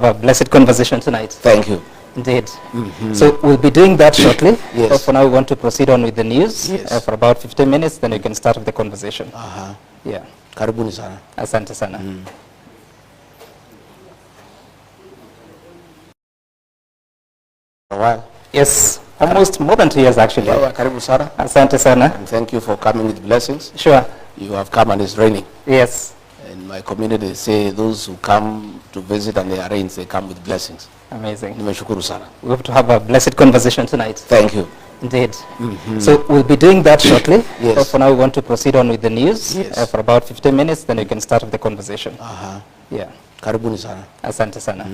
A blessed conversation tonight. Thank you. Indeed. So we'll be doing that shortly. Yes. But for now, we want to proceed on with the news for about 15 minutes, then we can start with the conversation. Yeah. Karibuni sana. Asante sana. A while. Yes, almost more than 2 years actually. Karibu sana. Asante sana. And thank you for coming with blessings. Sure. You have come and it's raining. Yes. In my community, say those who come to visit and they arrange, they come with blessings. Amazing. Nimeshukuru sana. We hope to have a blessed conversation tonight. Thank you. Indeed. So we'll be doing that shortly. Yes. But for now, we want to proceed on with the news for about 15 minutes, then we can start with the conversation. Yeah. Karibuni sana. Asante sana.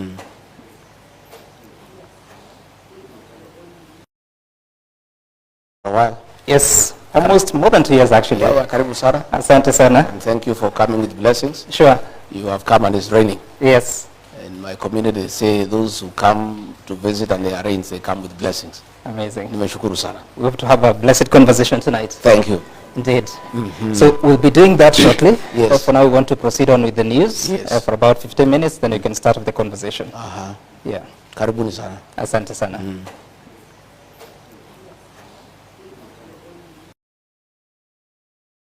A while. Yes, almost more than 2 years actually. Karibu sana. Asante sana. And thank you for coming with blessings. Sure. You have come and it's raining. Yes. In my community, say those who come to visit and they arrange, they come with blessings. Amazing. Nimeshukuru sana. We hope to have a blessed conversation tonight. Thank you. Indeed. So we'll be doing that shortly. Yes. But for now, we want to proceed on with the news for about 15 minutes, then we can start with the conversation. Yeah. Karibuni sana. Asante sana.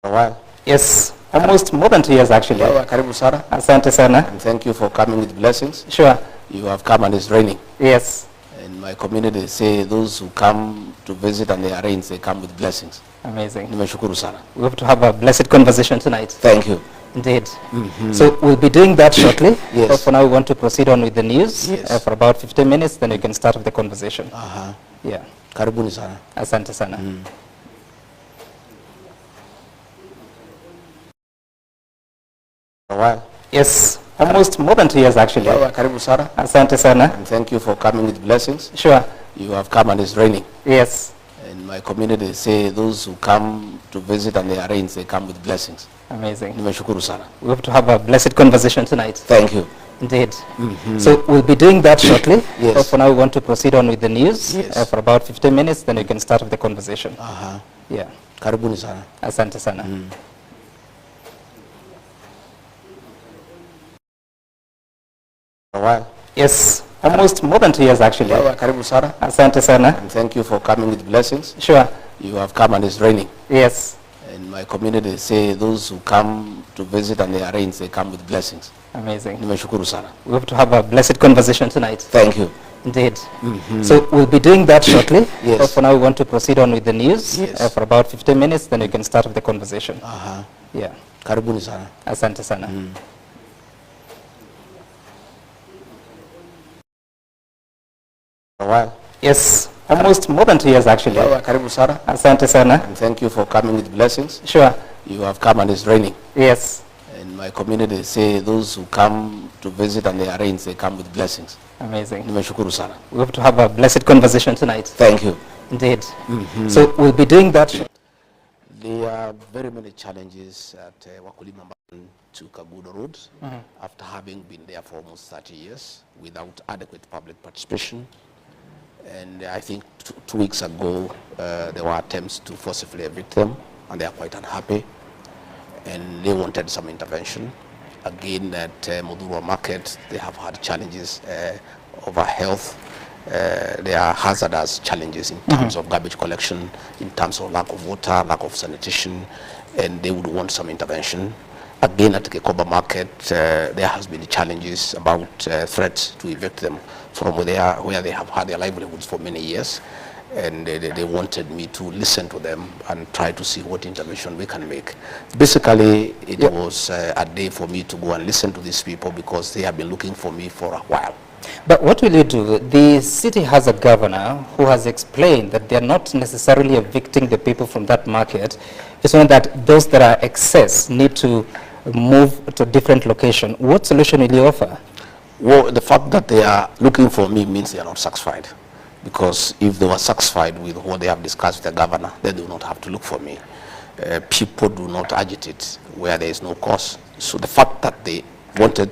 A while. Yes, almost more than 2 years actually. Karibu sana. Asante sana. And thank you for coming with blessings. Sure. You have come and it's raining. Yes. In my community, say those who come to visit and they arrange, they come with blessings. Amazing. Nimeshukuru sana. We hope to have a blessed conversation tonight. Thank you. Indeed. So we'll be doing that shortly. Yes. But for now, we want to proceed on with the news for about 15 minutes, then we can start with the conversation. Yeah. Karibuni sana. Asante sana. A while. Yes, almost more than 2 years actually. Karibu sana. Asante sana. And thank you for coming with blessings. Sure. You have come and it's raining. Yes. In my community, say those who come to visit and they arrange, they come with blessings. Amazing. Nimeshukuru sana. We hope to have a blessed conversation tonight. Thank you. Indeed. So we'll be doing that shortly. Yes. But for now, we want to proceed on with the news for about 15 minutes, then we can start with the conversation. Yeah. Karibuni sana. Asante sana. A while. Yes, almost more than 2 years actually. Karibu sana. Asante sana. And thank you for coming with blessings. Sure. You have come and it's raining. Yes. In my community, say those who come to visit and they arrange, they come with blessings. Amazing. Nimeshukuru sana. We hope to have a blessed conversation tonight. Thank you. Indeed. So we'll be doing that shortly. Yes. But for now, we want to proceed on with the news for about 15 minutes, then we can start with the conversation. Yeah. Karibuni sana. Asante sana. A while. Yes, almost more than 2 years actually. Karibu sana. Asante sana. And thank you for coming with blessings. Sure. You have come and it's raining. Yes. In my community, say those who come to visit and they arrange, they come with blessings. Amazing. Nimeshukuru sana. We hope to have a blessed conversation tonight. Thank you. Indeed. So we'll be doing that. There are very many challenges at Wakulima to Kagudo Road after having been there for almost 30 years without adequate public participation. And I think two weeks ago, there were attempts to forcibly evict them, and they are quite unhappy. And they wanted some intervention. Again, at Mudurwa Market, they have had challenges over health. There are hazardous challenges in terms of garbage collection, in terms of lack of water, lack of sanitation, and they would want some intervention. Again, at Kekoba Market, there has been challenges about threats to evict them from where they have had their livelihoods for many years. And they wanted me to listen to them and try to see what intervention we can make. Basically, it was a day for me to go and listen to these people because they have been looking for me for a while. But what will you do? The city has a governor who has explained that they're not necessarily evicting the people from that market. It's only that those that are excess need to move to a different location. What solution will you offer? Well, the fact that they are looking for me means they are not satisfied. Because if they were satisfied with what they have discussed with the governor, then they do not have to look for me. People do not agitate where there is no cause. So the fact that they wanted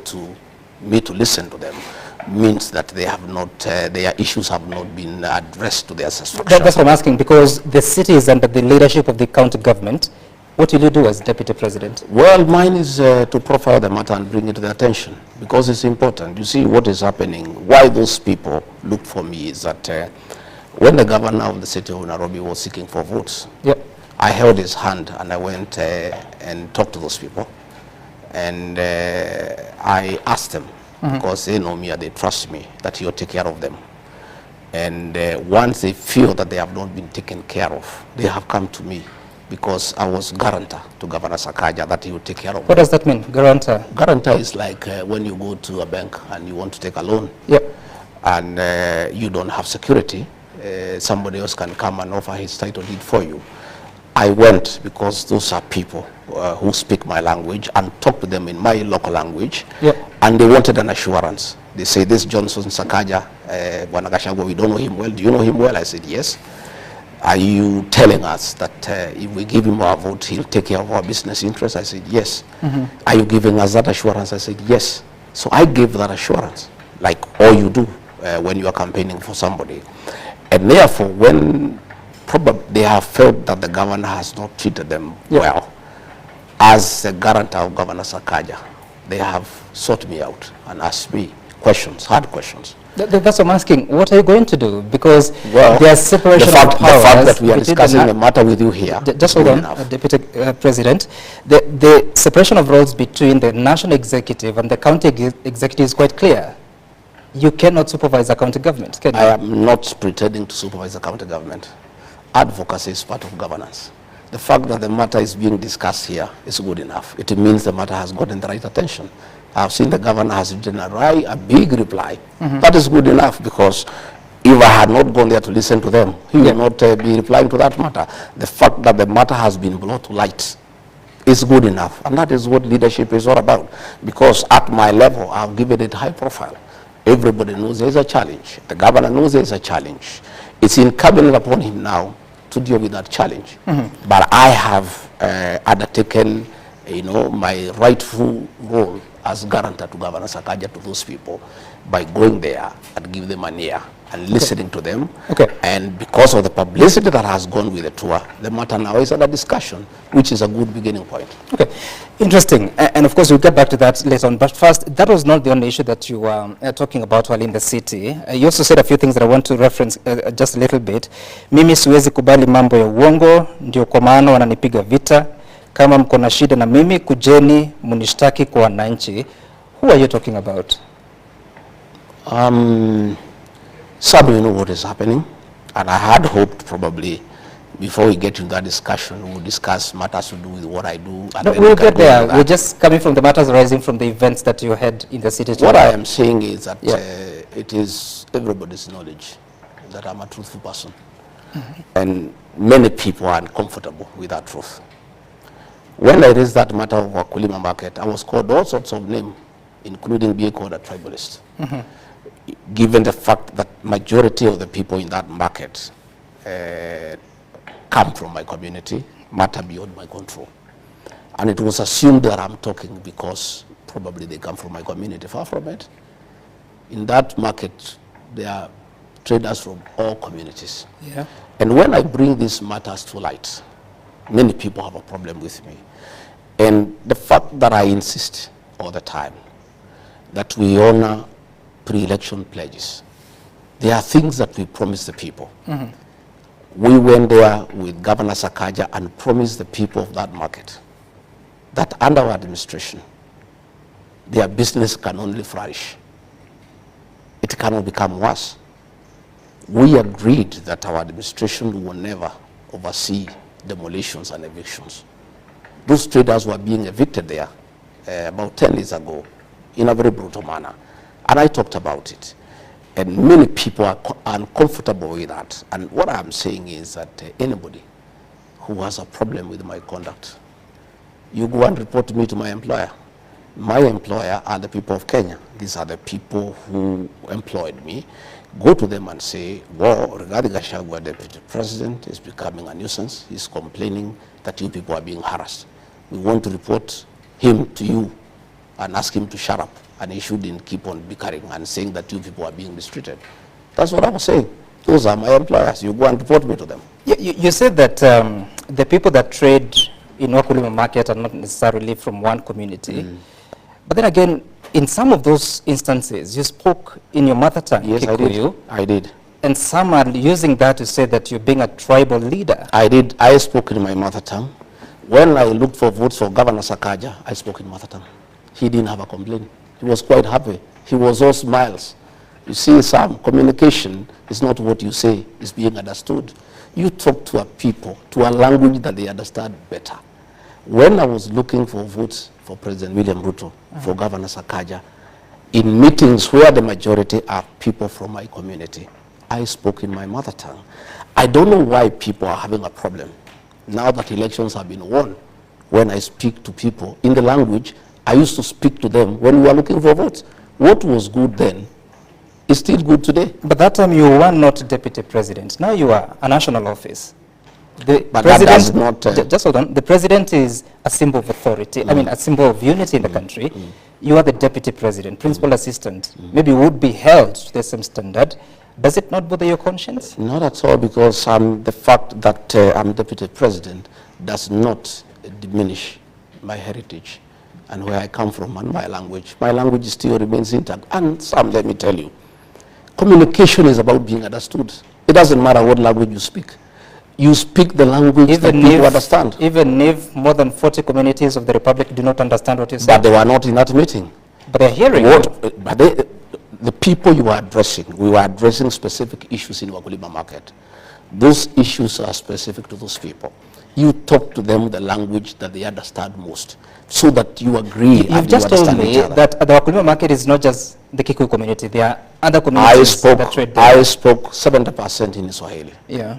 me to listen to them means that they have not, their issues have not been addressed to their satisfaction. That's what I'm asking, because the city is under the leadership of the county government. What will you do as Deputy President? Well, mine is to profile the matter and bring it to their attention, because it's important. You see what is happening. Why those people look for me is that when the governor of the city of Nairobi was seeking for votes, Yep. I held his hand and I went and talked to those people. And I asked them, because they know me and they trust me, that he'll take care of them. And once they feel that they have not been taken care of, they have come to me, because I was guarantor to Governor Sakaja that he would take care of them. What does that mean, guarantor? Guarantor is like when you go to a bank and you want to take a loan, Yep. and you don't have security, somebody else can come and offer his title deed for you. I went because those are people who speak my language, and talk to them in my local language. Yep. And they wanted an assurance. They say, this Johnson Sakaja, Gachagua, we don't know him well. Do you know him well? I said, yes. Are you telling us that if we give him our vote, he'll take care of our business interests? I said, yes. Are you giving us that assurance? I said, yes. So I gave that assurance, like all you do when you are campaigning for somebody. And therefore, when probably they have felt that the governor has not treated them well, as the guarantor of Governor Sakaja, they have sought me out and asked me questions, hard questions. That's what I'm asking. What are you going to do? Because Well, there's separation of powers. the fact that we are discussing the matter with you here. Just hold on, Deputy President. The separation of roles between the national executive and the county executive is quite clear. You cannot supervise the county government, can you? I am not pretending to supervise the county government. Advocacy is part of governance. The fact that the matter is being discussed here is good enough. It means the matter has gotten the right attention. I've seen the governor has written a big reply. That is good enough, because if I had not gone there to listen to them, he will not be replying to that matter. The fact that the matter has been brought to light is good enough, and that is what leadership is all about. Because at my level, I've given it high profile. Everybody knows there's a challenge. The governor knows there's a challenge. It's incumbent upon him now to deal with that challenge. But I have undertaken, my rightful role as guarantor to Governor Sakaja to those people by going there and give them an ear and listening to them. And because of the publicity that has gone with the tour, the matter now is under discussion, which is a good beginning point. Okay, interesting. And of course, we'll get back to that later on. But first, that was not the only issue that you were talking about while in the city. You also said a few things that I want to reference just a little bit. Mimi siwezi kubali mambo ya uongo, ndio kwa maana wananipiga vita. Kama mko na shida na mimi, kujeni munishtaki kwa wananchi. Who are you talking about? Some you know what is happening, and I had hoped probably before we get into that discussion, we'll discuss matters to do with what I do. And no, we'll get there. We're just coming from the matters arising from the events that you had in the city. What I am saying is that it is everybody's knowledge that I'm a truthful person. And many people are uncomfortable with that truth. When I raised that matter of Wakulima market, I was called all sorts of names, including being called a tribalist. Given the fact that majority of the people in that market come from my community, matter beyond my control. And it was assumed that I'm talking because probably they come from my community. Far from it. In that market, there are traders from all communities. And when I bring these matters to light, many people have a problem with me. And the fact that I insist all the time that we honor pre-election pledges. There are things that we promise the people. We went there with Governor Sakaja and promised the people of that market that under our administration, their business can only flourish. It cannot become worse. We agreed that our administration will never oversee demolitions and evictions. Those traders were being evicted there about 10 years ago in a very brutal manner. And I talked about it. And many people are uncomfortable with that. And what I'm saying is that anybody who has a problem with my conduct, you go and report me to my employer. My employer are the people of Kenya. These are the people who employed me. Go to them and say, well, regarding Gachagua, Deputy President is becoming a nuisance. He's complaining that you people are being harassed. We want to report him to you and ask him to shut up. And he shouldn't keep on bickering and saying that you people are being mistreated. That's what I was saying. Those are my employers. You go and report me to them. You said that the people that trade in Wakulima market are not necessarily from one community. But then again, in some of those instances, you spoke in your mother tongue, Yes, Kikuyu. I did. And some are using that to say that you're being a tribal leader. I did. I spoke in my mother tongue. When I looked for votes for Governor Sakaja, I spoke in mother tongue. He didn't have a complaint. He was quite happy. He was all smiles. You see, some communication is not what you say, it's being understood. You talk to a people, to a language that they understand better. When I was looking for votes for President William Ruto, for Governor Sakaja, in meetings where the majority are people from my community, I spoke in my mother tongue. I don't know why people are having a problem. Now that elections have been won, when I speak to people in the language, I used to speak to them when we were looking for votes. What was good then is still good today. But that time you were not deputy president. Now you are a national office. The But president, that does not... just hold on. The president is a symbol of authority. I mean, a symbol of unity in the country. You are the deputy president, principal assistant. Maybe would be held to the same standard. Does it not bother your conscience? Not at all, because the fact that I'm deputy president does not diminish my heritage and where I come from and my language. My language still remains intact. And Sam, let me tell you, communication is about being understood. It doesn't matter what language you speak. You speak the language that people understand. Even if more than 40 communities of the Republic do not understand what you say. But they were not in that meeting. But they're hearing But the people you are addressing, we were addressing specific issues in Wakulima market. Those issues are specific to those people. You talk to them the language that they understand most, so that you agree. You've just told me that the Wakulima market is not just the Kikuyu community. There are other communities that trade there. I spoke 70% in Swahili. Yeah.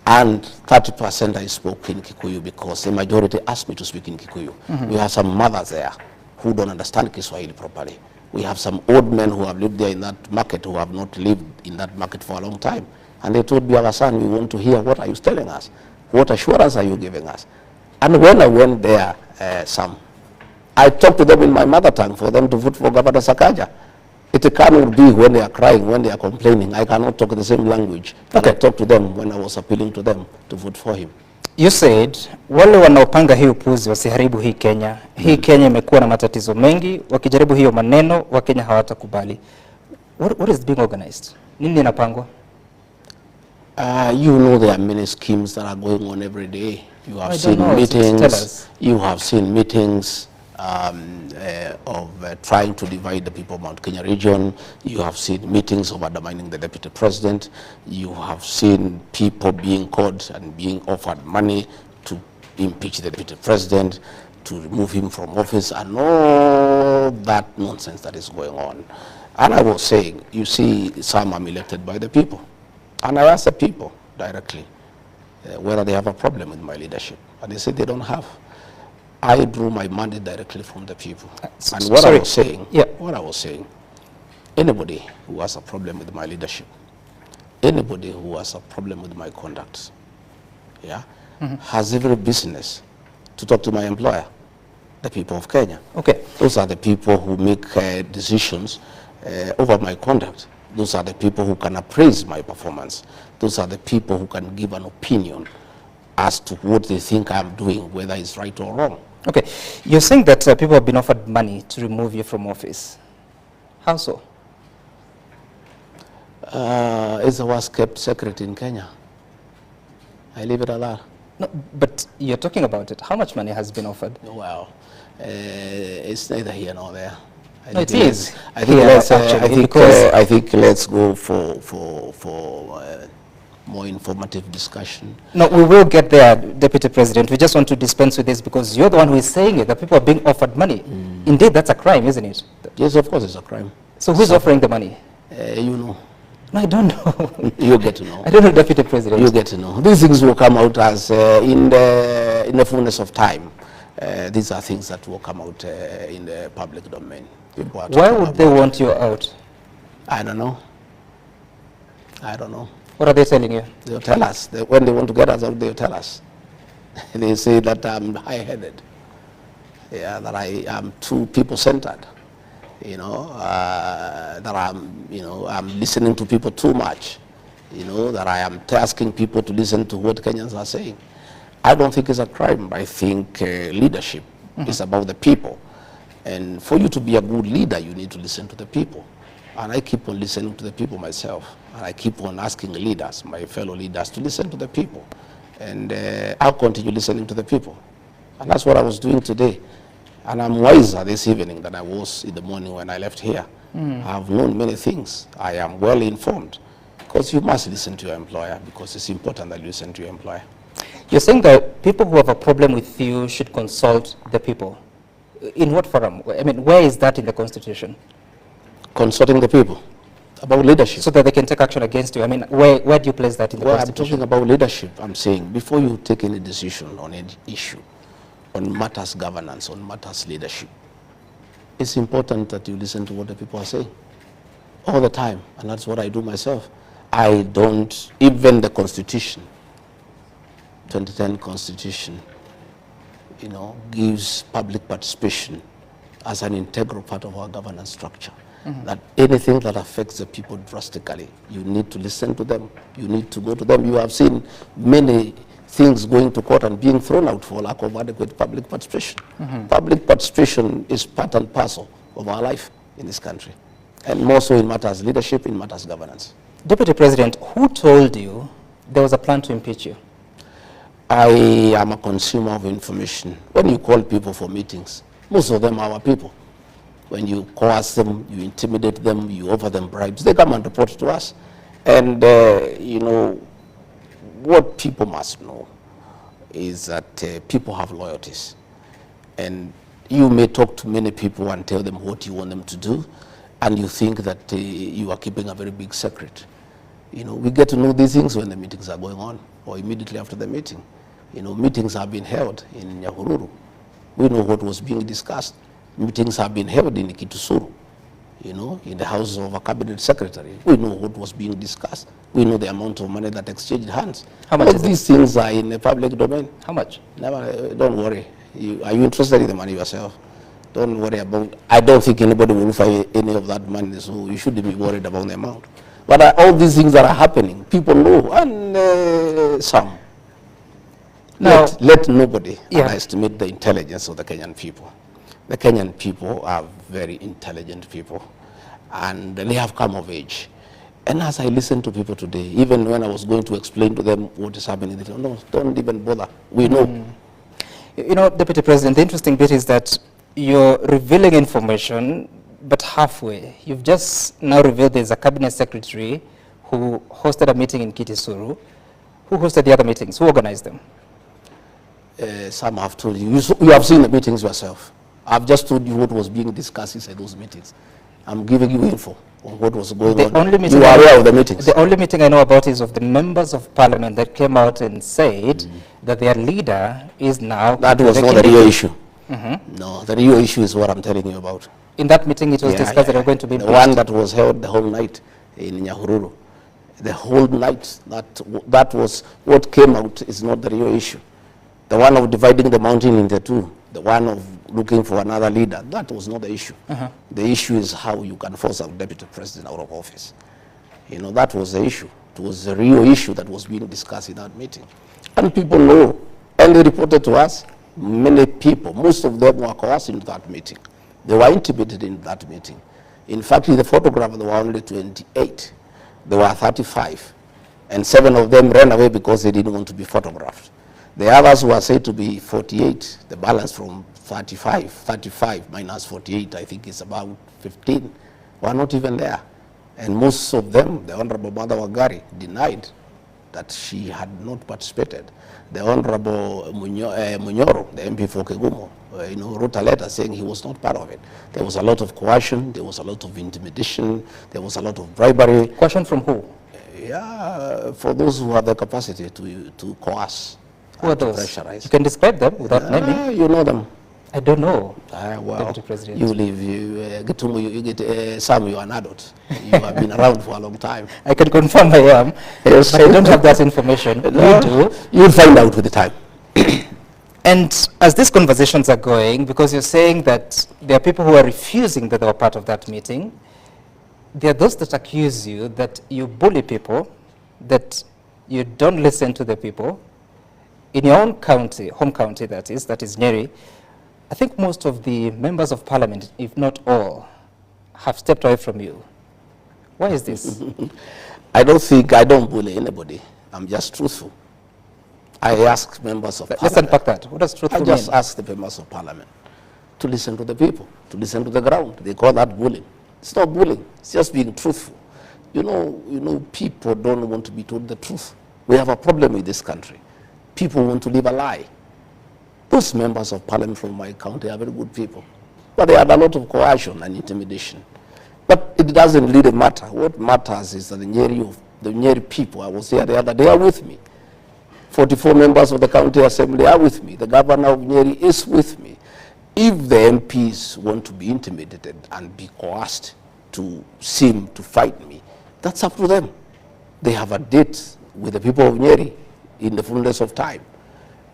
And 30% I spoke in Kikuyu because the majority asked me to speak in Kikuyu. We have some mothers there who don't understand Kiswahili properly. We have some old men who have lived there in that market who have not lived in that market for a long time. And they told me, our son, we want to hear what are you telling us? What assurance are you giving us? And when I went there, I talked to them in my mother tongue for them to vote for Governor Sakaja. It cannot be when they are crying, when they are complaining. I cannot talk the same language that I talked to them when I was appealing to them to vote for him. You said, wale wanaopanga hii upuzi wasiharibu hii Kenya. Hii Kenya imekuwa na matatizo mengi, wakijaribu hiyo maneno, Wakenya hawatakubali. What is being organized? Nini inapangwa? You know there are many schemes that are going on every day. You have seen meetings. You have seen meetings of trying to divide the people of Mount Kenya region. You have seen meetings of undermining the deputy president. You have seen people being caught and being offered money to impeach the deputy president, to remove him from office, and all that nonsense that is going on. And I was saying, you see, some are elected by the people. And I asked the people directly whether they have a problem with my leadership. And they said they don't have. I drew my mandate directly from the people. And what I was saying, anybody who has a problem with my leadership, anybody who has a problem with my conduct, has every business to talk to my employer, the people of Kenya. Okay. Those are the people who make decisions over my conduct. Those are the people who can appraise my performance. Those are the people who can give an opinion as to what they think I'm doing, whether it's right or wrong. Okay. You're saying that people have been offered money to remove you from office. How so? It's the worst kept secret in Kenya. I leave it at that. No, but you're talking about it. How much money has been offered? Well, it's neither here nor there. No, it is. I think let's go for more informative discussion. No, we will get there, Deputy President. We just want to dispense with this because you're the one who is saying it, that people are being offered money. Indeed, that's a crime, isn't it? Yes, of course it's a crime. So who's offering the money? You know. No, I don't know. You get to know. I don't know, Deputy President. You get to know. These things will come out as in the fullness of time. These are things that will come out in the public domain. Why would they want you out? I don't know. I don't know. What are they telling you? They'll tell us. When they want to get us out, they'll tell us. They say that I'm high-headed. Yeah, that I am too people-centered. You know, that I'm listening to people too much. You know, that I am asking people to listen to what Kenyans are saying. I don't think it's a crime. I think leadership is about the people. And for you to be a good leader, you need to listen to the people. And I keep on listening to the people myself. And I keep on asking leaders, my fellow leaders, to listen to the people. And I'll continue listening to the people. And that's what I was doing today. And I'm wiser this evening than I was in the morning when I left here. I've known many things. I am well informed. Because you must listen to your employer, because it's important that you listen to your employer. You're saying that people who have a problem with you should consult the people. In what forum? I mean, where is that in the Constitution? Consulting the people about leadership. So that they can take action against you. I mean, where do you place that in the Constitution? I'm talking about leadership. I'm saying before you take any decision on any issue, on matters governance, on matters leadership, it's important that you listen to what the people are saying all the time. And that's what I do myself. I don't, even the Constitution, 2010 Constitution, you know, gives public participation as an integral part of our governance structure. That anything that affects the people drastically, you need to listen to them. You need to go to them. You have seen many things going to court and being thrown out for lack of adequate public participation. Public participation is part and parcel of our life in this country, and more so in matters leadership, in matters governance. Deputy President, who told you there was a plan to impeach you? I am a consumer of information. When you call people for meetings, most of them are our people. When you coerce them, you intimidate them, you offer them bribes, they come and report to us. And, you know, what people must know is that people have loyalties. And you may talk to many people and tell them what you want them to do, and you think that you are keeping a very big secret. You know, we get to know these things when the meetings are going on, or immediately after the meeting. You know, meetings have been held in Uhuru. We know what was being discussed. Meetings have been held in Kitusuru, you know, in the house of a cabinet secretary. We know what was being discussed. We know the amount of money that exchanged hands. How much All these things are in the public domain. How much? Never, don't worry. Are you interested in the money yourself? Don't worry about, I don't think anybody will find any of that money, so you shouldn't be worried about the amount. But all these things that are happening, people know, and some. Now, let nobody underestimate the intelligence of the Kenyan people. The Kenyan people are very intelligent people, and they have come of age. And as I listen to people today, even when I was going to explain to them what is happening, they said, no, don't even bother. We know. You know, Deputy President, the interesting bit is that you're revealing information, but halfway. You've just now revealed there's a cabinet secretary who hosted a meeting in Kitisuru. Who hosted the other meetings? Who organized them? Some have told you. You have seen the meetings yourself. I've just told you what was being discussed inside those meetings. I'm giving you info on what was going on. You are aware of the meetings. The only meeting I know about is of the members of parliament that came out and said that their leader is now... That was not the real issue. No, the real issue is what I'm telling you about. In that meeting it was discussed that they were going to be... The one that was held the whole night in Nyahururu. The whole night, that was what came out is not the real issue. The one of dividing the mountain into two, the one of looking for another leader, that was not the issue. The issue is how you can force a deputy president out of office. You know, that was the issue. It was the real issue that was being discussed in that meeting. And people know, and they reported to us, many people, most of them were coerced into that meeting. They were intimidated in that meeting. In fact, in the photograph, there were only 28. There were 35. And 7 of them ran away because they didn't want to be photographed. The others were said to be 48, the balance from 35 minus 48, I think is about 15, were not even there. And most of them, the Honorable Mother Wangari, denied that she had not participated. The Honorable Munyoro, the MP for Kegumo, wrote a letter saying he was not part of it. There was a lot of coercion, there was a lot of intimidation, there was a lot of bribery. Coercion from who? Yeah, for those who have the capacity to coerce. Who are those? You can describe them without naming. You know them. I don't know. Well, Deputy President. You live, you get Sam, you are an adult. You have been around for a long time. I can confirm I am, yes. But I don't have that information. No, you do. You'll find out with the time. And as these conversations are going, because you're saying that there are people who are refusing that they were part of that meeting, there are those that accuse you that you bully people, that you don't listen to the people. in your own county, home county that is Nyeri, I think most of the members of parliament, if not all, have stepped away from you. Why is this? I don't bully anybody. I'm just truthful. I ask members of parliament. Let's unpack that. What does truthful mean? I just ask the members of parliament to listen to the people, to listen to the ground. They call that bullying. It's not bullying. It's just being truthful. You know, people don't want to be told the truth. We have a problem with this country. People want to live a lie. Those members of parliament from my county are very good people. But they had a lot of coercion and intimidation. But it doesn't really matter. What matters is that the Nyeri people, I was there the other day, are with me. 44 members of the county assembly are with me. The governor of Nyeri is with me. If the MPs want to be intimidated and be coerced to seem to fight me, that's up to them. They have a date with the people of Nyeri in the fullness of time.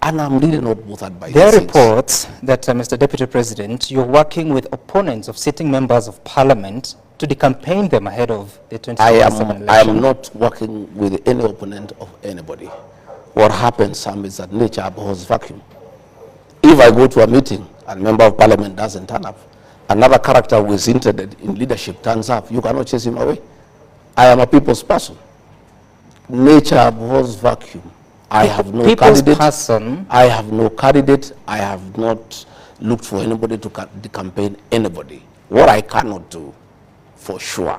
And I'm really not bothered by there these are reports that, Mr. Deputy President, you're working with opponents of sitting members of parliament to decampaign them ahead of the 2027 election. I am not working with any opponent of anybody. What happens, Sam, is that nature abhors vacuum. If I go to a meeting and a member of parliament doesn't turn up, another character who is interested in leadership turns up, you cannot chase him away. I am a people's person. Nature abhors vacuum. I have no candidate. I have no candidate. I have not looked for anybody to campaign anybody. What I cannot do, for sure,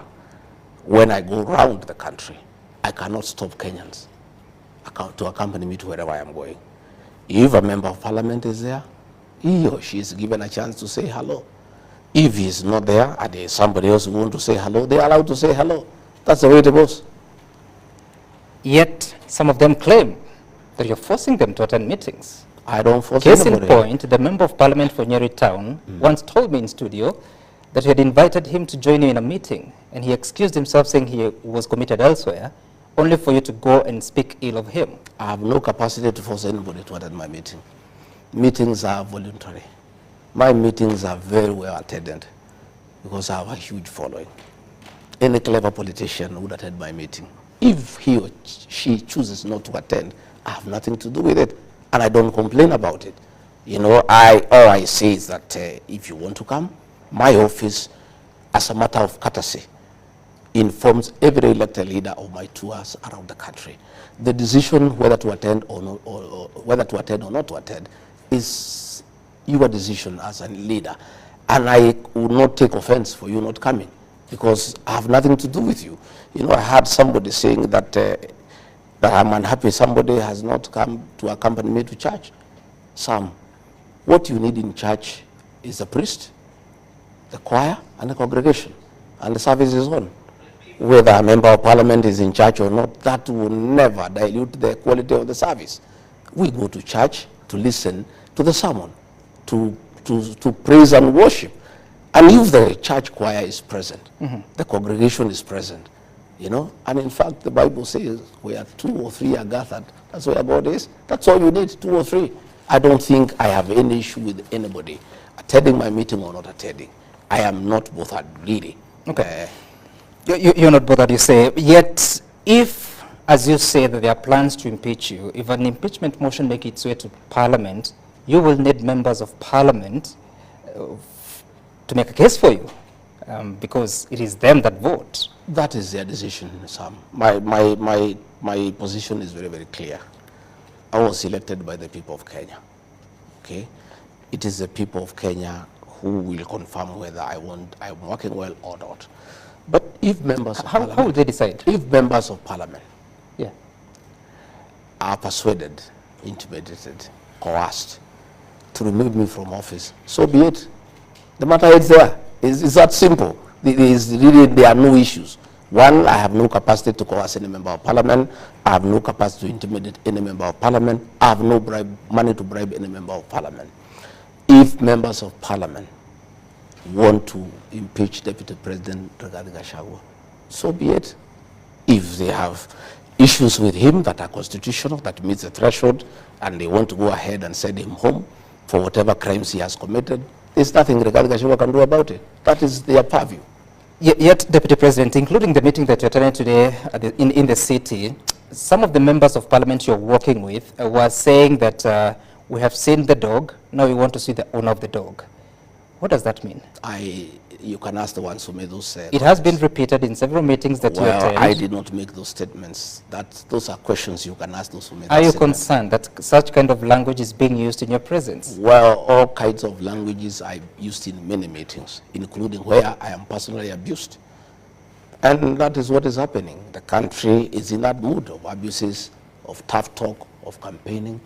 when I go around the country, I cannot stop Kenyans to accompany me to wherever I am going. If a member of parliament is there, he or she is given a chance to say hello. If he is not there and there is somebody else who wants to say hello, they are allowed to say hello. That's the way it goes. Yet, some of them claim that you're forcing them to attend meetings. I don't force Case anybody. in point, the member of parliament for Nyeri Town once told me in studio that you had invited him to join you in a meeting, and he excused himself saying he was committed elsewhere, only for you to go and speak ill of him. I have no capacity to force anybody to attend my meeting. Meetings are voluntary. My meetings are very well attended because I have a huge following. Any clever politician would attend my meeting. If he or she chooses not to attend, I have nothing to do with it, and I don't complain about it. You know, all I say is that if you want to come, my office, as a matter of courtesy, informs every elected leader of my tours around the country. The decision whether to attend or not, or whether to attend or not to attend, is your decision as a leader, and I would not take offense for you not coming, because I have nothing to do with you. You know, I heard somebody saying that that I'm unhappy somebody has not come to accompany me to church. Sam, what you need in church is a priest, the choir, and the congregation, and the service is on. Whether a member of parliament is in church or not, that will never dilute the quality of the service. We go to church to listen to the sermon, to praise and worship. And if the church choir is present, the congregation is present, you know, and in fact the Bible says where 2 or 3 are gathered, that's where God is. That's all you need, 2 or 3. I don't think I have any issue with anybody attending my meeting or not attending. I am not bothered, really. Okay. You're not bothered, you say. Yet, if, as you say, that there are plans to impeach you, if an impeachment motion makes its way to Parliament, you will need members of Parliament to make a case for you, because it is them that vote. That is their decision, Sam. My position is very, very clear. I was elected by the people of Kenya. Okay? It is the people of Kenya who will confirm whether I'm working well or not. But if members of Parliament... How will they decide? If members of Parliament are persuaded, intimidated, coerced to remove me from office, so be it. The matter is there. It's that simple. There are no issues. One, I have no capacity to coerce any member of Parliament. I have no capacity to intimidate any member of Parliament. I have no money to bribe any member of Parliament. If members of Parliament want to impeach Deputy President Gachagua, so be it. If they have issues with him that are constitutional, that meets the threshold, and they want to go ahead and send him home for whatever crimes he has committed, there's nothing Gachagua can do about it. That is their purview. Yet, Deputy President, including the meeting that you're attending today in the city, some of the members of parliament you're working with were saying that we have seen the dog, now we want to see the owner of the dog. What does that mean? You can ask the ones who made those It has been repeated in several meetings that you attend. I did not make those statements. Those are questions you can ask those who made Are you statements. concerned that such kind of language is being used in your presence? Well, all kinds of languages I've used in many meetings, including where I am personally abused. And that is what is happening. The country is in that mood of abuses, of tough talk, of campaigning,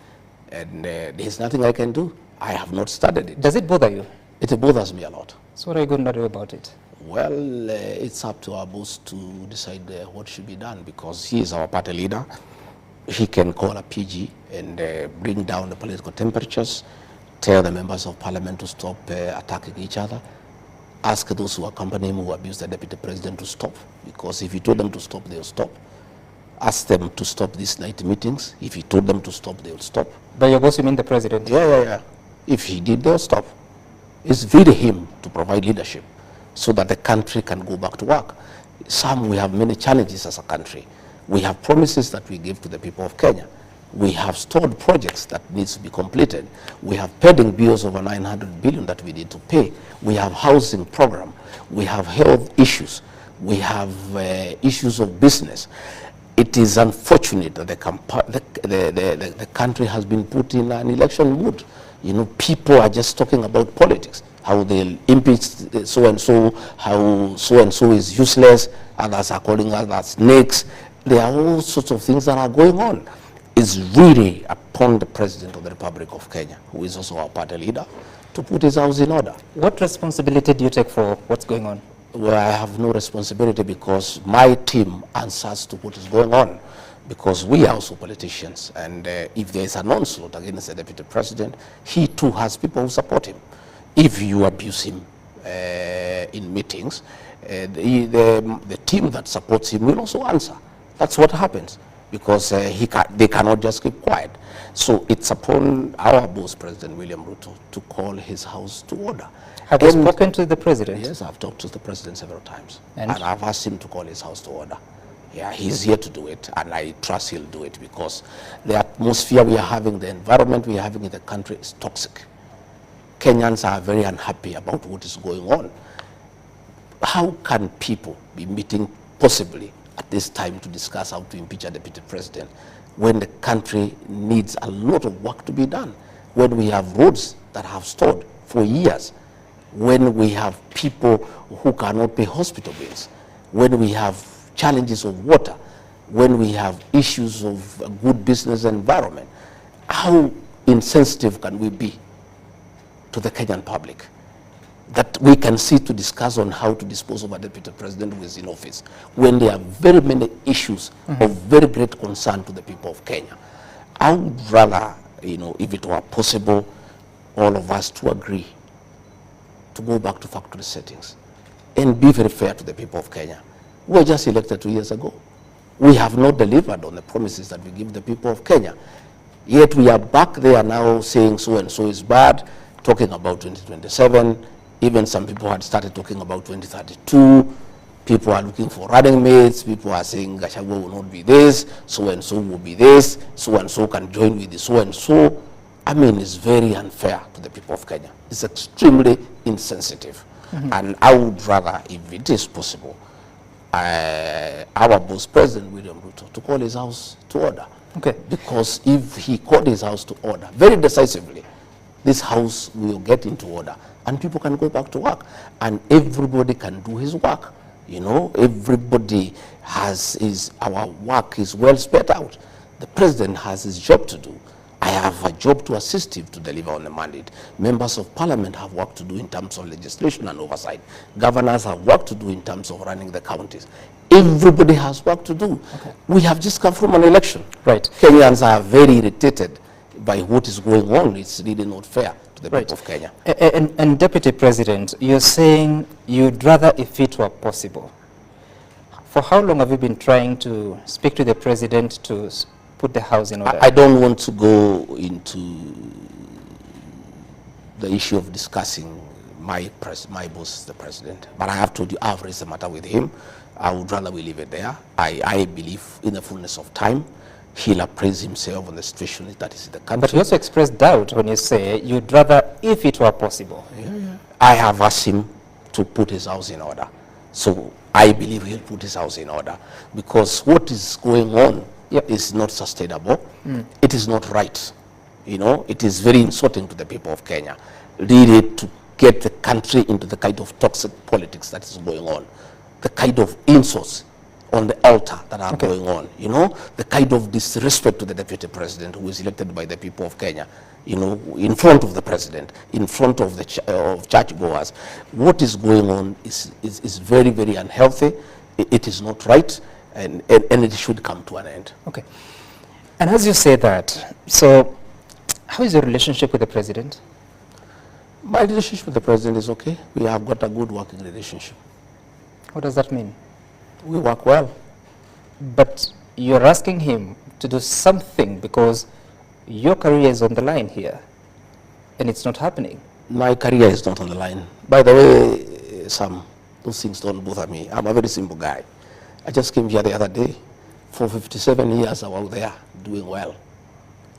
and there's nothing I can do. I have not started it. Does it bother you? It bothers me a lot. So what are you going to do about it? Well, it's up to our boss to decide what should be done, because he is our party leader. He can call a PG and bring down the political temperatures, tell the members of parliament to stop attacking each other, ask those who accompany him who abuse the deputy president to stop, because if he told them to stop, they'll stop. Ask them to stop these night meetings. If he told them to stop, they'll stop. By your boss, you mean the president? Yeah. If he did, they'll stop. It's really him to provide leadership so that the country can go back to work. We have many challenges as a country. We have promises that we give to the people of Kenya. We have stored projects that needs to be completed. We have pending bills over 900 billion that we need to pay. We have housing program. We have health issues. We have issues of business. It is unfortunate that the country has been put in an election mood. You know, people are just talking about politics, how they'll impeach so-and-so, how so-and-so is useless, others are calling others snakes. There are all sorts of things that are going on. It's really upon the President of the Republic of Kenya, who is also our party leader, to put his house in order. What responsibility do you take for what's going on? Well, I have no responsibility, because my team answers to what is going on, because we are also politicians, and if there is an onslaught against the deputy president, he too has people who support him. If you abuse him in meetings, the team that supports him will also answer. That's what happens, because they cannot just keep quiet. So it's upon our boss, President William Ruto, to call his house to order. Have you spoken to the president? Yes, I've talked to the president several times, and I've asked him to call his house to order. Yeah, he's here to do it, and I trust he'll do it, because the atmosphere we are having, the environment we are having in the country is toxic. Kenyans are very unhappy about what is going on. How can people be meeting possibly at this time to discuss how to impeach a deputy president when the country needs a lot of work to be done, when we have roads that have stalled for years, when we have people who cannot pay hospital bills, when we have challenges of water, when we have issues of a good business environment? How insensitive can we be to the Kenyan public that we can sit to discuss on how to dispose of a deputy president who is in office, when there are very many issues of very great concern to the people of Kenya? I would rather, if it were possible, all of us to agree to go back to factory settings and be very fair to the people of Kenya. We were just elected 2 years ago. We have not delivered on the promises that we give the people of Kenya. Yet we are back there now saying so-and-so is bad, talking about 2027. Even some people had started talking about 2032. People are looking for running mates. People are saying Gachagua will not be this, so-and-so will be this, so-and-so can join with the so-and-so. I mean, it's very unfair to the people of Kenya. It's extremely insensitive. And I would rather, if it is possible, our boss, President William Ruto, to call his house to order. Okay. Because if he called his house to order very decisively, this house will get into order and people can go back to work and everybody can do his work. Everybody has our work is well spread out. The president has his job to do. I have a job to assist him to deliver on the mandate. Members of parliament have work to do in terms of legislation and oversight. Governors have work to do in terms of running the counties. Everybody has work to do. Okay. We have just come from an election. Right. Kenyans are very irritated by what is going on. It's really not fair to the people of Kenya. And Deputy President, you're saying you'd rather if it were possible. For how long have you been trying to speak to the president to put the house in order? I don't want to go into the issue of discussing my boss is the president. But I have told you, I've raised the matter with him. I would rather we leave it there. I believe in the fullness of time, he'll appraise himself on the situation that is in the country. But you also expressed doubt when you say you'd rather, if it were possible. I have asked him to put his house in order. So I believe he'll put his house in order, because what is going on is not sustainable. It is not right. You know, it is very insulting to the people of Kenya, really, to get the country into the kind of toxic politics that is going on, the kind of insults on the altar that are going on, you know, the kind of disrespect to the deputy president who is elected by the people of Kenya, you know, in front of the president, in front of the churchgoers. What is going on is very, very unhealthy. It is not right, and it should come to an end. Okay. And as you say that, so how is your relationship with the president? My relationship with the president is okay. We have got a good working relationship. What does that mean? We work well. But you're asking him to do something because your career is on the line here, and it's not happening. My career is not on the line. By the way, Sam, those things don't bother me. I'm a very simple guy. I just came here the other day. For 57 years, I was there doing well.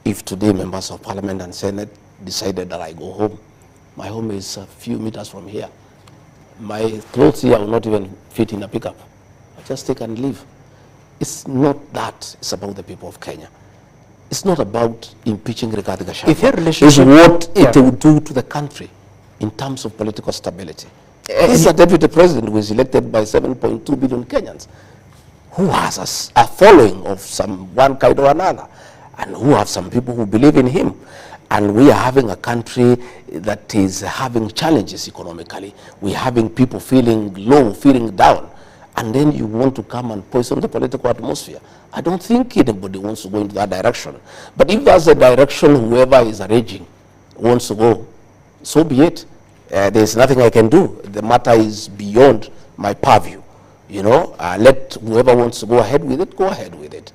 If today members of parliament and senate decided that I go home, my home is a few meters from here. My clothes here will not even fit in a pickup. I just take and leave. It's not that. It's about the people of Kenya. It's not about impeaching Rigathi Gachagua. If your relationship, it's what it will do to the country in terms of political stability. This is a deputy president who is elected by 7.2 billion Kenyans, who has a following of one kind or another, and who have some people who believe in him. And we are having a country that is having challenges economically. We're having people feeling low, feeling down. And then you want to come and poison the political atmosphere. I don't think anybody wants to go into that direction. But if that's the direction whoever is arranging wants to go, so be it. There's nothing I can do. The matter is beyond my purview. You know, let whoever wants to go ahead with it, go ahead with it.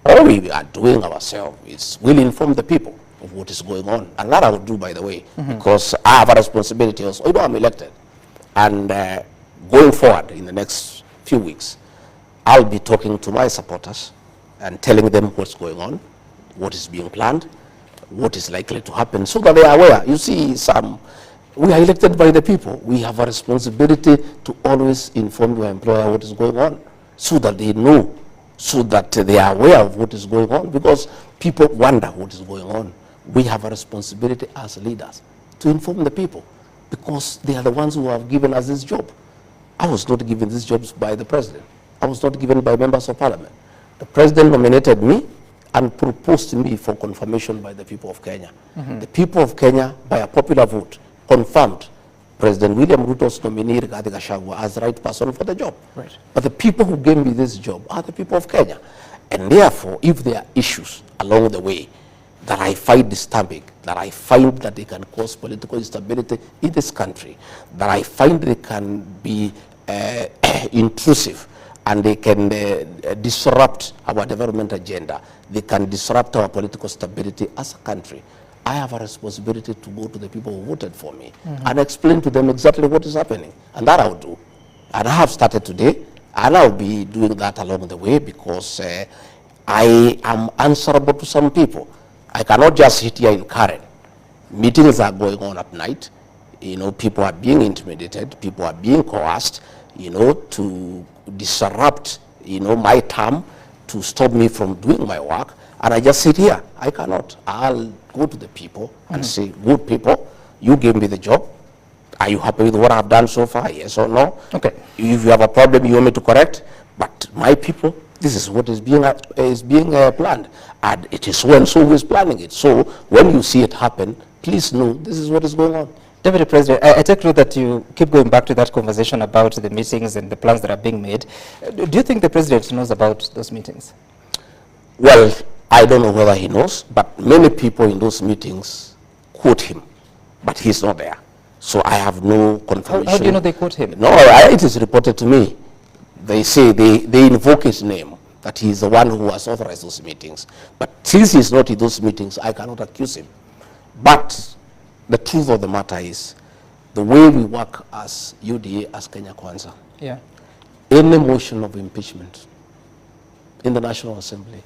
All we are doing ourselves is we'll inform the people of what is going on. And that I will do, by the way, because I have a responsibility also. You know, I'm elected. And going forward in the next few weeks, I'll be talking to my supporters and telling them what's going on, what is being planned, what is likely to happen, so that they are aware. You see, we are elected by the people. We have a responsibility to always inform your employer what is going on, so that they know, so that they are aware of what is going on, because people wonder what is going on. We have a responsibility as leaders to inform the people, because they are the ones who have given us this job. I was not given these jobs by the president. I was not given by members of parliament. The president nominated me and proposed to me for confirmation by the people of Kenya. The people of Kenya, by a popular vote, confirmed President William Ruto's nominee, Rigathi Gachagua, as the right person for the job. Right. But the people who gave me this job are the people of Kenya. And therefore, if there are issues along the way that I find disturbing, that I find that they can cause political instability in this country, that I find they can be intrusive, and they can disrupt our development agenda, they can disrupt our political stability as a country, I have a responsibility to go to the people who voted for me and explain to them exactly what is happening. And that I'll do. And I have started today, and I'll be doing that along the way, because I am answerable to some people. I cannot just sit here in Karen. Meetings are going on at night. You know, people are being intimidated, people are being coerced, you know, to disrupt, you know, my term, to stop me from doing my work. And I just sit here. I cannot. I'll go to the people and say, good people, you gave me the job. Are you happy with what I've done so far? Yes or no? Okay. If you have a problem you want me to correct, but my people, this is what is being planned. And it is so and so who is planning it. So when you see it happen, please know this is what is going on. Deputy President, I take note that you keep going back to that conversation about the meetings and the plans that are being made. Do you think the President knows about those meetings? Well, I don't know whether he knows, but many people in those meetings quote him, but he's not there. So I have no confirmation. How do you know they quote him? No, it is reported to me. They say, they invoke his name, that he is the one who has authorized those meetings. But since he's not in those meetings, I cannot accuse him. But the truth of the matter is, the way we work as UDA, as Kenya Kwanza, Yeah. any motion of impeachment in the National Assembly